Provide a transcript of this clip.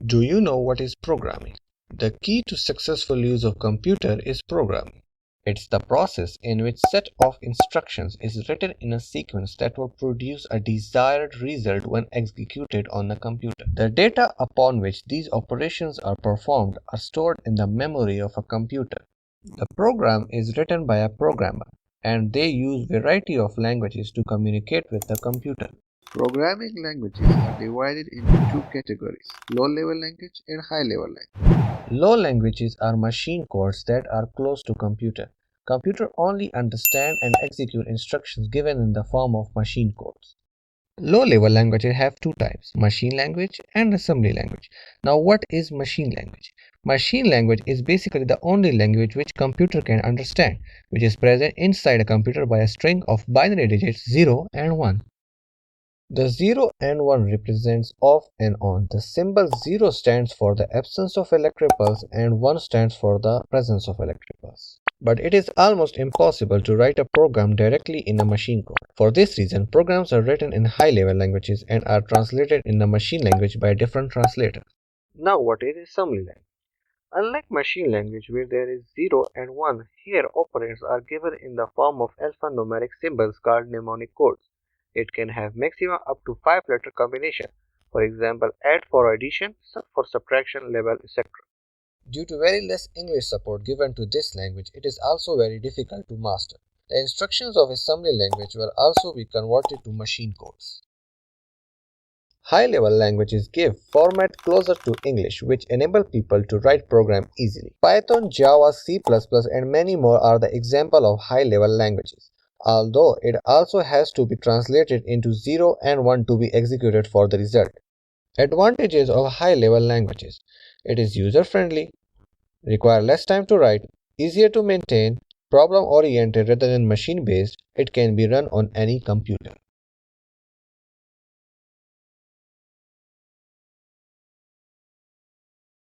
Do you know what is programming? The key to successful use of computer is programming. It's the process in which set of instructions is written in a sequence that will produce a desired result when executed on the computer. The data upon which these operations are performed are stored in the memory of a computer. The program is written by a programmer, and they use variety of languages to communicate with the computer. Programming languages are divided into two categories, low-level language and high-level language. Low languages are machine codes that are close to computer. Computer only understand and execute instructions given in the form of machine codes. Low-level languages have two types, machine language and assembly language. Now what is machine language? Machine language is basically the only language which computer can understand, which is present inside a computer by a string of binary digits 0 and 1. The 0 and 1 represents off and on. The symbol 0 stands for the absence of electric pulse and 1 stands for the presence of electric pulse. But it is almost impossible to write a program directly in a machine code. For this reason, programs are written in high-level languages and are translated in the machine language by different translators. Now what is assembly language? Unlike machine language where there is 0 and 1, here operands are given in the form of alphanumeric symbols called mnemonic codes. It can have maximum up to 5-letter combination, for example add for addition, sub for subtraction, level, etc. Due to very less English support given to this language, it is also very difficult to master. The instructions of assembly language will also be converted to machine codes. High-level languages give format closer to English, which enable people to write program easily. Python, Java, C++, and many more are the example of high-level languages, although it also has to be translated into 0 and 1 to be executed for the result. Advantages of high-level languages: it is user-friendly, require less time to write, easier to maintain, problem-oriented rather than machine-based, it can be run on any computer.